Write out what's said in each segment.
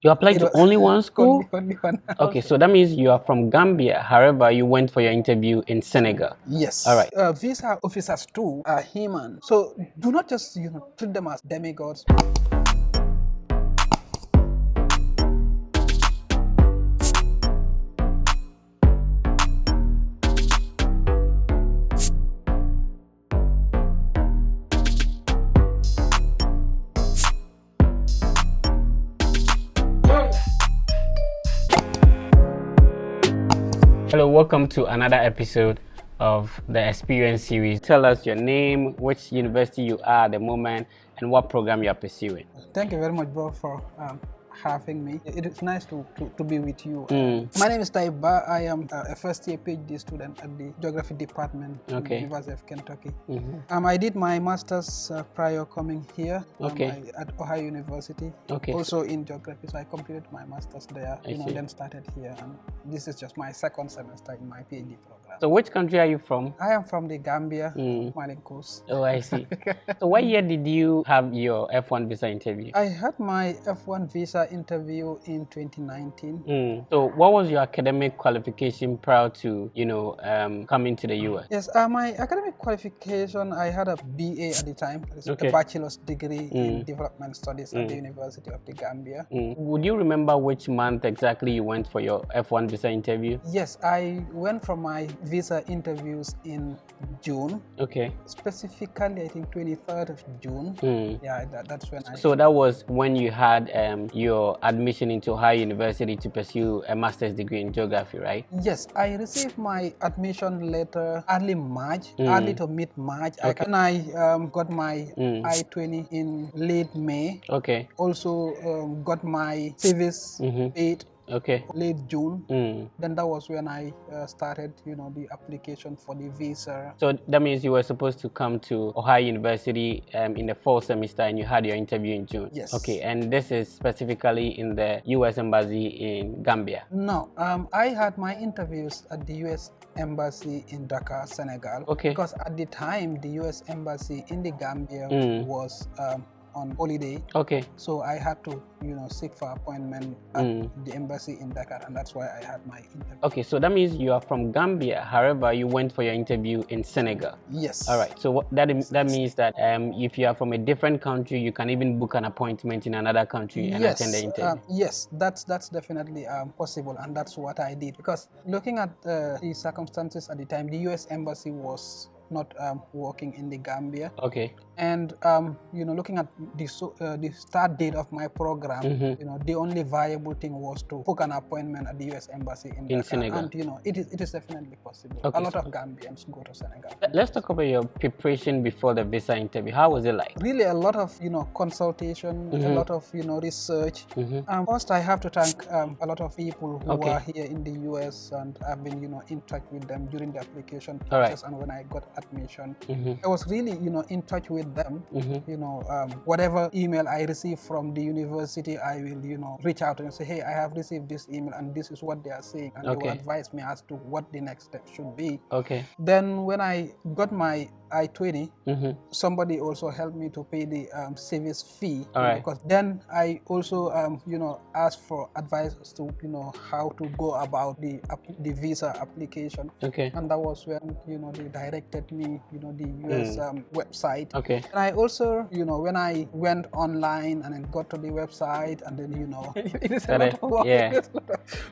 You applied It to was only one school? only one. Okay, so that means you are from Gambia. However, you went for your interview in Senegal. Yes. All right. Visa officers too are human. So do not just treat them as demigods. Hello, welcome to another episode of the Experience series. Tell us your name, which university you are at the moment, and what program you are pursuing. Thank you very much, bro, for having me. It is nice to be with you. My name is Tayib Ba. I am a first-year PhD student at the Geography Department in the University of Kentucky. I did my master's prior coming here at Ohio University, also in Geography. So I completed my master's there, then started here. And this is just my second semester in my PhD program. So which country are you from? I am from the Gambia, Malian Coast. Oh, I see. So what year did you have your F1 visa interview? I had my F1 visa interview in 2019. So what was your academic qualification prior to, coming to the US? Yes, my academic qualification, I had a BA at the time, a bachelor's degree in development studies at the University of the Gambia. Would you remember which month exactly you went for your F1 visa interview? Yes, I went for my visa interviews in June. Okay. Specifically, I think 23rd of June. Yeah, that's when I... So that was when you had your admission into Ohio University to pursue a master's degree in geography, right? Yes, I received my admission letter early March, early to mid-March. And I got my I-20 in late May. Okay. Also got my civis paid late June. Then that was when I started, the application for the visa. So that means you were supposed to come to Ohio University in the fall semester, and you had your interview in June. Yes. Okay, and this is specifically in the U.S. Embassy in Gambia. No, I had my interviews at the U.S. Embassy in Dakar, Senegal. Okay. Because at the time, the U.S. Embassy in the Gambia was on holiday. Okay. So I had to, seek for appointment at the embassy in Dakar, and that's why I had my interview. Okay, so that means you are from Gambia. However, you went for your interview in Senegal. Yes. All right. So that means that if you are from a different country, you can even book an appointment in another country and attend the interview. Yes, that's definitely possible, and that's what I did. Because looking at the circumstances at the time, the U.S. Embassy was not working in the Gambia. Okay. And looking at the start date of my program, the only viable thing was to book an appointment at the U.S. Embassy in Senegal. And it is definitely possible. Okay, a lot of Gambians go to Senegal. Let's talk about your preparation before the visa interview. How was it like? Really, a lot of consultation, a lot of research. First, I have to thank a lot of people who are here in the U.S. and I've been in touch with them during the application process. And when I got admission, I was really in touch with them. Whatever email I receive from the university, I will reach out and say, hey, I have received this email and this is what they are saying, and they will advise me as to what the next step should be. Okay. Then when I got my I-20, somebody also helped me to pay the service fee. Because then I also asked for advice as to how to go about the visa application. Okay. And that was when they directed me the US website. Okay. And I also when I went online and then got to the website, and then it is a lot of work. Yeah.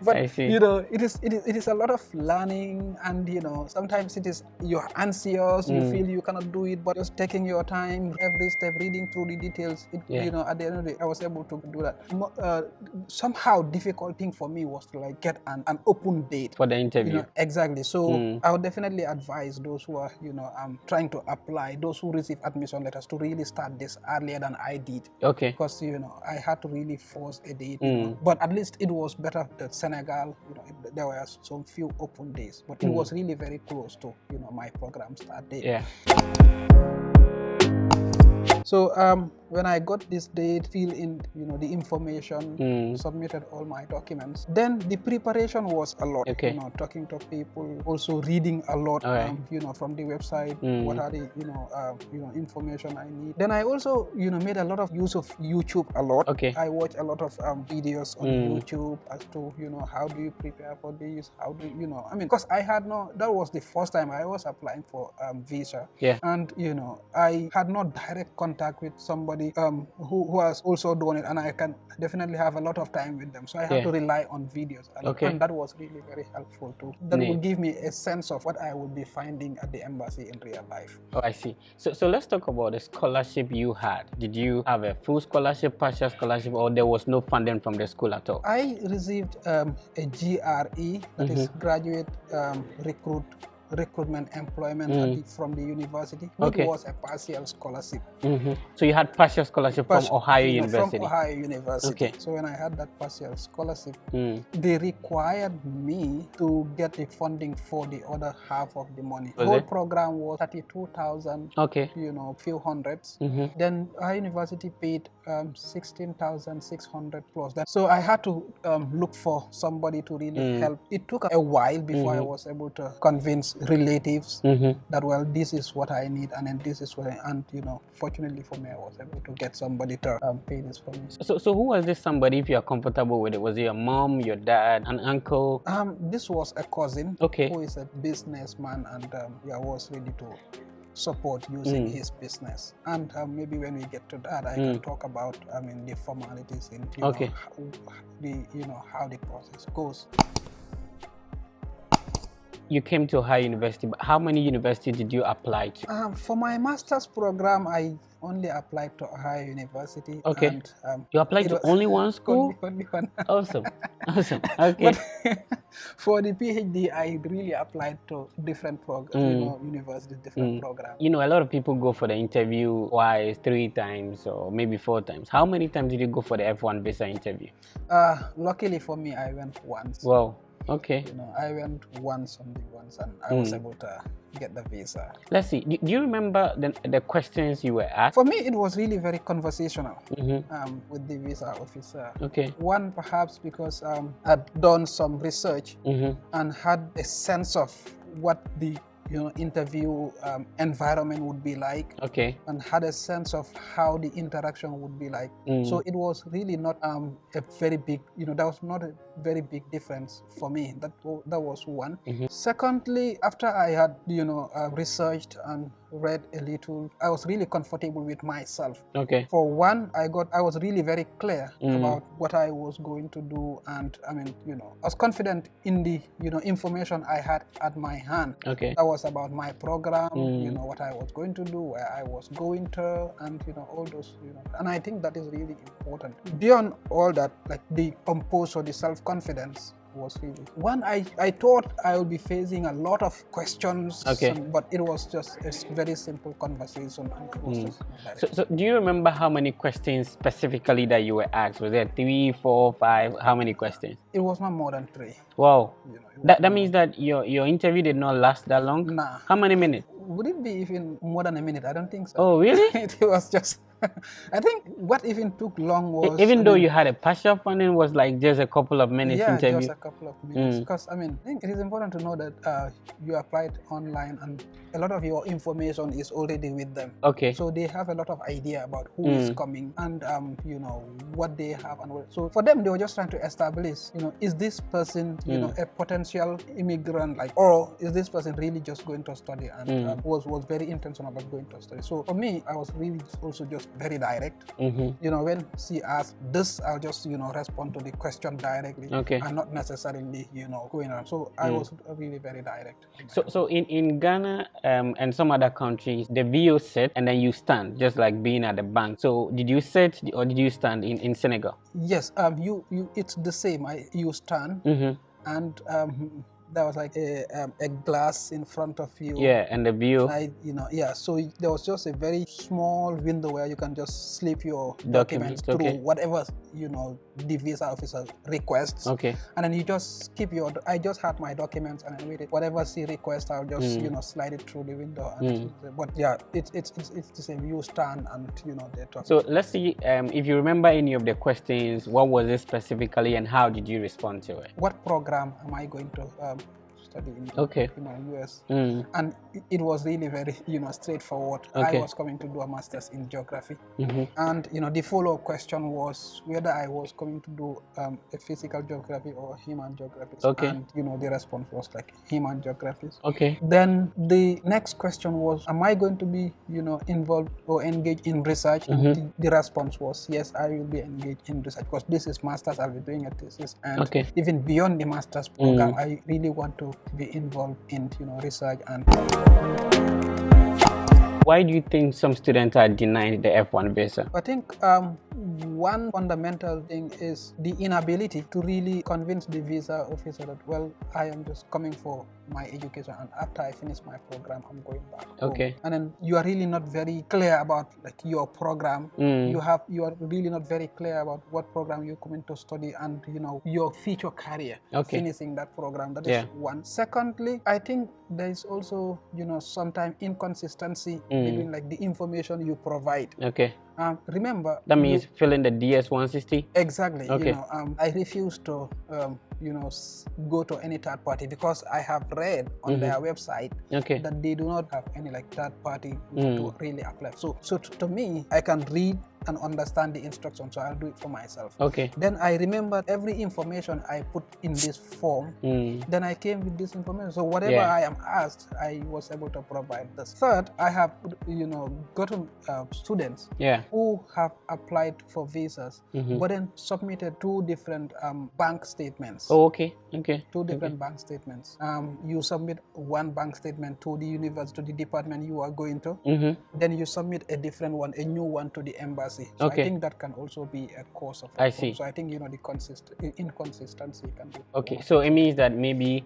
But I see. It is a lot of learning, and sometimes you're anxious, you feel you cannot do it, but just taking your time, every step, reading through the details. At the end of the day, I was able to do that. Somehow difficult thing for me was to get an open date for the interview. Exactly. So I would definitely advise those who are trying to apply, those who receive admission letters, to really start this earlier than I did. Okay. Because I had to really force a date. But at least it was better than Senegal. There were some few open days, but it was really very close to my program start date. Yeah. So when I got this date, fill in, the information, submitted all my documents. Then the preparation was a lot. Okay. Talking to people, also reading a lot. Right. From the website, what are the information I need. Then I also made a lot of use of YouTube a lot. Okay. I watch a lot of videos on YouTube as to how do you prepare for this, how do because I had that was the first time I was applying for visa. Yeah. And I had no direct contact with somebody who has also done it, and I can definitely have a lot of time with them, so I have to rely on videos a lot. Okay. And that was really very helpful too. That would give me a sense of what I would be finding at the embassy in real life. Oh, I see. So let's talk about the scholarship you had. Did you have a full scholarship, partial scholarship, or there was no funding from the school at all? I received a GRE, that is Graduate Recruitment Employment from the university, which was a partial scholarship. So you had partial scholarship from Ohio University? From Ohio University. Okay. So when I had that partial scholarship, they required me to get the funding for the other half of the money. The whole program was 32,000, okay, few hundreds. Then our university paid 16,600 plus that. So I had to look for somebody to really help. It took a while before I was able to convince relatives that, well, this is what I need, and then this is what fortunately for me, I was able to get somebody to pay this for me. So who was this somebody, if you're comfortable with it? Was it your mom, your dad, an uncle? This was a cousin, okay, who is a businessman, and was ready to support using his business. And maybe when we get to that, I can talk about the formalities in how the process goes. You came to Ohio University, but how many universities did you apply to? For my master's program, I only applied to Ohio University. Okay. And, you applied to only one school? Only one. Awesome. Awesome. Okay. But for the PhD, I really applied to different programs, universities, different programs. A lot of people go for the interview twice, 3 times, or maybe 4 times. How many times did you go for the F1 visa interview? Luckily for me, I went once. Wow. Okay. I went once, and I was able to get the visa. Let's see. Do you remember the questions you were asked? For me, it was really very conversational with the visa officer. Okay. One, perhaps because I'd done some research and had a sense of what the interview environment would be like. Okay. And had a sense of how the interaction would be like. So it was really not a very big, that was not a very big difference for me. That was one. Secondly, after I had researched and read a little, I was really comfortable with myself. Okay. For one, I was really very clear about what I was going to do, and I was confident in the information I had at my hand. Okay. That was about my program, what I was going to do, where I was going to, and all those, and I think that is really important. Beyond all that, like the composure, the self-confidence was really one. I thought I would be facing a lot of questions, but it was just a very simple conversation, and it was just so do you remember how many questions specifically that you were asked? Was there 3, 4, 5? How many questions? It was not more than 3. Wow. That means that your interview did not last that long? Nah. How many minutes? Would it be even more than a minute? I don't think so. Oh, really? It was just I think what even took long was... Even though you had a partial funding, was like just a couple of minutes interview? Yeah, just a couple of minutes. Because, I think it is important to know that you applied online and a lot of your information is already with them. Okay. So they have a lot of idea about who is coming and, what they have. And what, so for them, they were just trying to establish, is this person, a potential immigrant, or is this person really just going to study, and was very intentional about going to study. So for me, I was really also just very direct. When she asked this, I'll just respond to the question directly. Okay. And not necessarily going on. So I was really very direct. So in Ghana and some other countries, the VO sit and then you stand, just like being at the bank. So did you sit or did you stand in Senegal? Yes. It's the same. You stand and there was like a glass in front of you. Yeah, and the view. So there was just a very small window where you can just slip your documents through whatever the visa officer requests. Okay. And then you just keep I just had my documents and I wait it. Whatever she requests, I'll just slide it through the window. And but yeah, it's the same. You stand and they talk. So let's see if you remember any of the questions. What was it specifically, and how did you respond to it? What program am I going to study in US? And it was really very straightforward. I was coming to do a master's in geography, and the follow-up question was whether I was coming to do a physical geography or human geography. And the response was like human geography. Then the next question was, am I going to be involved or engaged in research? And the response was yes, I will be engaged in research because this is master's. I'll be doing a thesis, and even beyond the master's program, I really want to be involved in research. And why do you think some students are denied the F1 visa? I think one fundamental thing is the inability to really convince the visa officer that, well, I am just coming for my education, and after I finish my program, I'm going back home. And then you are really not very clear about like your program. You are really not very clear about what program you're coming to study and your future career. Finishing that program. That is one. Secondly, I think there is also sometimes inconsistency between like the information you provide. Remember, that means filling the DS-160. Exactly. I refuse to go to any third party because I have read on their website that they do not have any like third party to really apply. So to me, I can read and understand the instructions, so I'll do it for myself. Then I remember every information I put in this form. Then I came with this information. So whatever I am asked, I was able to provide this. Third, I have gotten students who have applied for visas, but then submitted two different bank statements. Two different bank statements. You submit one bank statement to the university, to the department you are going to. Then you submit a different one, a new one to the embassy. So I think that can also be a cause of. I see. So I think the inconsistency can be. So it means that maybe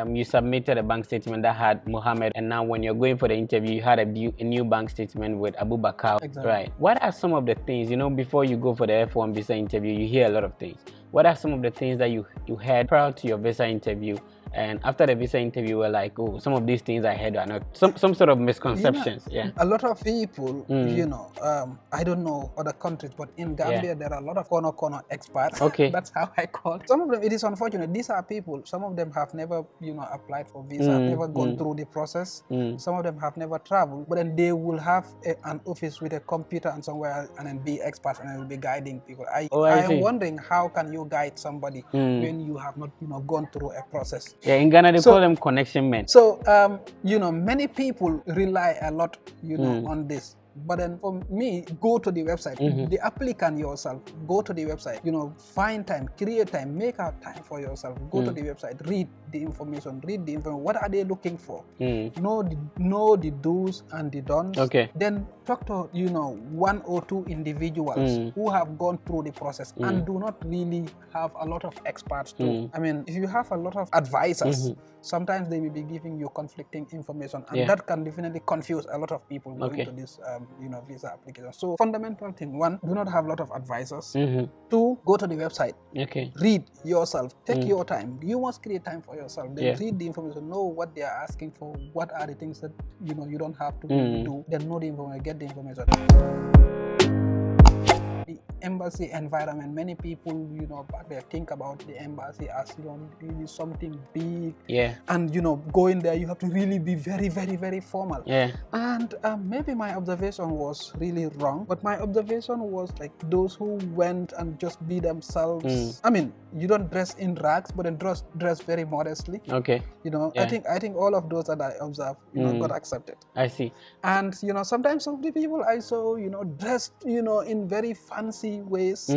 you submitted a bank statement that had Mohammed, and now when you're going for the interview, you had a new bank statement with Abu Bakr. Right. What are some of the things before you go for the F1 visa interview? You hear a lot of things. What are some of the things that you heard prior to your visa interview, and after the visa interview were like, oh, some of these things I heard are not some sort of misconceptions? A lot of people, I don't know other countries, but in Gambia there are a lot of corner experts. That's how I call it. Some of them, it is unfortunate. These are people. Some of them have never applied for visa, have never gone through the process. Some of them have never traveled, but then they will have an office with a computer and somewhere, and then be experts and will be guiding people. I am wondering, how can you guide somebody when you have not gone through a process? In Ghana they call them connection men. So many people rely a lot on this. But then for me, go to the website. The applicant yourself, go to the website. Find time, create time, make out time for yourself. Go to the website, read the information. What are they looking for? Know the do's and the don'ts. Then talk to one or two individuals who have gone through the process and do not really have a lot of experts too. I mean, if you have a lot of advisors, sometimes they will be giving you conflicting information, and that can definitely confuse a lot of people going to this visa application. So fundamental thing: one, do not have a lot of advisors. Two, go to the website. Read yourself. Take your time. You must create time for yourself. Then read the information. Know what they are asking for. What are the things that you don't have to do. Then know the information. Get the information. The embassy environment, many people back there think about the embassy as really something big, and going there you have to really be very, very, very formal, and maybe my observation was really wrong, but my observation was like those who went and just be themselves. I mean, you don't dress in rags, but then dress very modestly. I think all of those that I observed got accepted. I see. And sometimes some of the people I saw dressed in very fancy ways.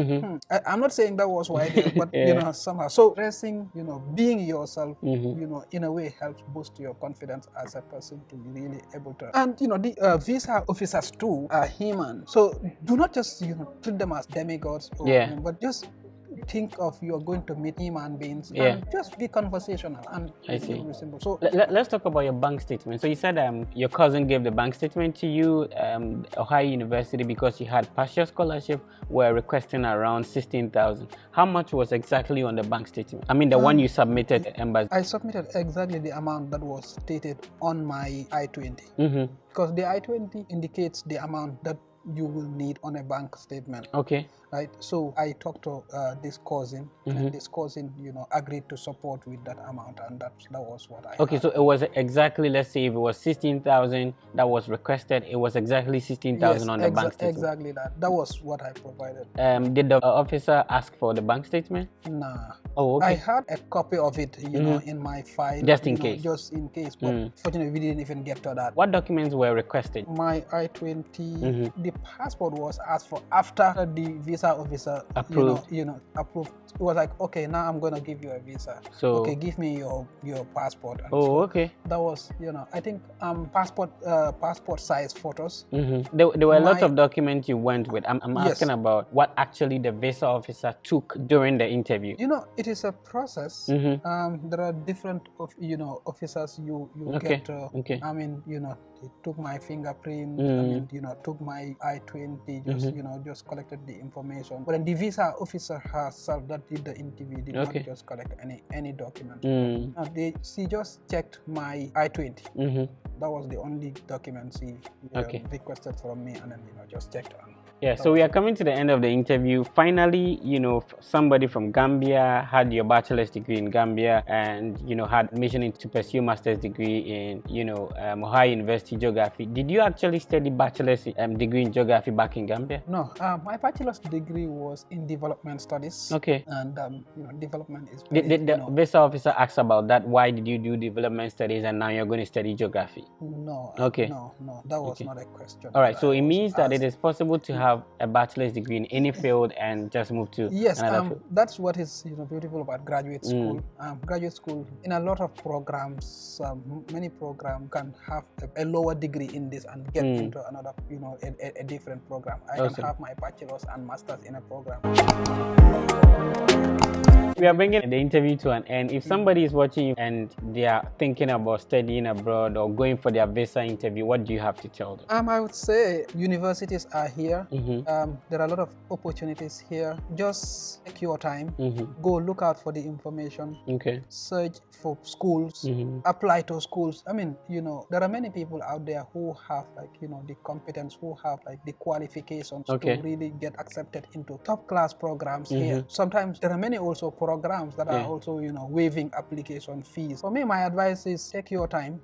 I'm not saying that was why they, but somehow. So dressing, being yourself, in a way helps boost your confidence as a person to be really able to. And the visa officers too are human. So do not just treat them as demigods, but just think of you're going to meet human beings and just be conversational, and I see. it will be simple. So let's talk about your bank statement. So you said your cousin gave the bank statement to you, Ohio University, because you had partial scholarship, were requesting around 16,000. How much was exactly on the bank statement? I mean, the one you submitted to embassy. I submitted exactly the amount that was stated on my I-20, because the I-20 indicates the amount that you will need on a bank statement. Okay. Right. So I talked to this cousin, and then this cousin, agreed to support with that amount, and that was what I. Okay, had. so it was exactly, let's say, if it was 16,000 that was requested, it was exactly 16,000 on the bank statement. Exactly that. That was what I provided. Did the officer ask for the bank statement? Nah. Oh, okay. I had a copy of it, in my file. Just in case. Just in case. But fortunately, we didn't even get to that. What documents were requested? My I-20, the passport was asked for after the visa officer approved. Approved. It was like, okay, now I'm gonna give you a visa. So okay, give me your passport. And okay. That was, I think passport size photos. There were a lot of documents you went with. I'm asking about what actually the visa officer took during the interview. It is a process. There are different officers you get. I mean, they took my fingerprint. I mean, took my I-20. Just collected the information. But then the visa officer herself that did the interview did not just collect any document. She just checked my I-20. That was the only document she requested from me, and then just checked on. Yeah, so we are coming to the end of the interview. Finally, somebody from Gambia had your bachelor's degree in Gambia, and had mission to pursue master's degree in Ohio University Geography. Did you actually study bachelor's degree in geography back in Gambia? No, my bachelor's degree was in development studies. Okay. And development is. Did the visa officer ask about that? Why did you do development studies and now you're going to study geography? No. Okay. No, that was not a question. All right, so it means that it is possible to have a bachelor's degree in any field and just move to another field. That's what is beautiful about graduate school. Graduate school, in a lot of programs, many programs can have a lower degree in this and get into another, a different program. I can have my bachelor's and master's in a program. We are bringing the interview to an end. If somebody is watching you and they are thinking about studying abroad or going for their visa interview, what do you have to tell them? I would say universities are here. There are a lot of opportunities here. Just take your time. Go look out for the information. Okay. Search for schools. Apply to schools. I mean, there are many people out there who have the competence, who have the qualifications to really get accepted into top class programs here. Sometimes there are many also programs that are also waiving application fees. For me, my advice is take your time,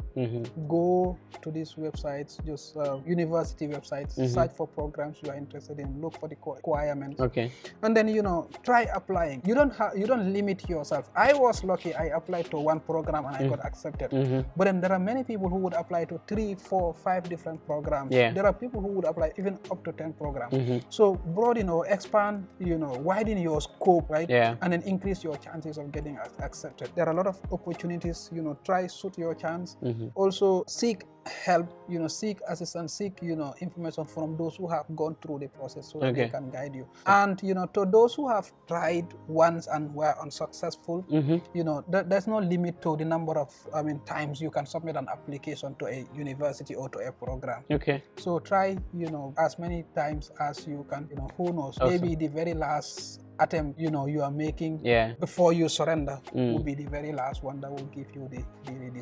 go to these websites, just university websites, search for programs you are interested in, look for the requirements, and then try applying. You don't limit yourself. I was lucky, I applied to one program and I got accepted, but then there are many people who would apply to 3, 4, 5 different programs. There are people who would apply even up to 10 programs. So broaden or expand, widen your scope, right? And then increase your chances of getting accepted. There are a lot of opportunities, try suit your chance. Also seek help, seek assistance, seek information from those who have gone through the process so that they can guide you. And to those who have tried once and were unsuccessful, there's no limit to the number of times you can submit an application to a university or to a program. So try as many times as you can. Who knows, maybe the very last attempt you are making before you surrender will be the very last one that will give you the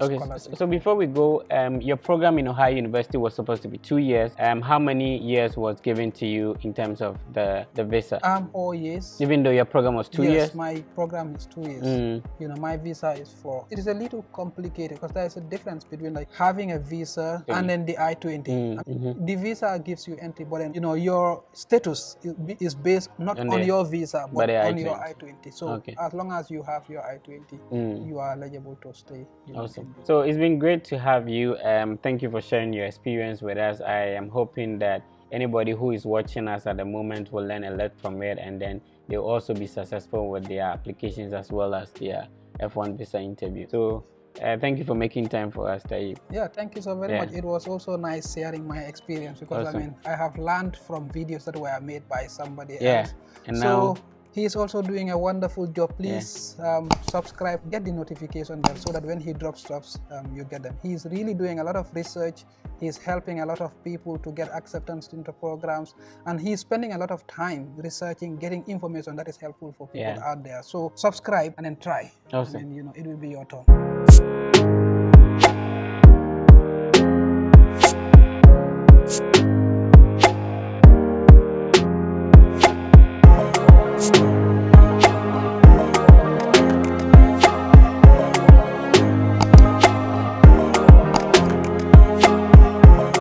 scholarship. So before we go, your program in Ohio University was supposed to be 2 years. How many years was given to you in terms of the visa? 4 years. Even though your program was 2 years? Yes, my program is 2 years. My visa is 4. It is a little complicated because there is a difference between having a visa and then the I-20. The visa gives you entry, but then your status is based not on your visa but on your I-20. So as long as you have your I-20, you are eligible to stay. Awesome. So it's been great to have you. Thank you for sharing your experience with us. I am hoping that anybody who is watching us at the moment will learn a lot from it, and then they'll also be successful with their applications as well as their F1 visa interview. So thank you for making time for us, Tayib. Yeah, thank you so very much. It was also nice sharing my experience because I have learned from videos that were made by somebody else. And now He is also doing a wonderful job. Please subscribe, get the notification bell so that when he drops stuff, you get them. He is really doing a lot of research. He is helping a lot of people to get acceptance into programs, and he is spending a lot of time researching, getting information that is helpful for people out there. So subscribe and then try. Awesome. And then, it will be your turn.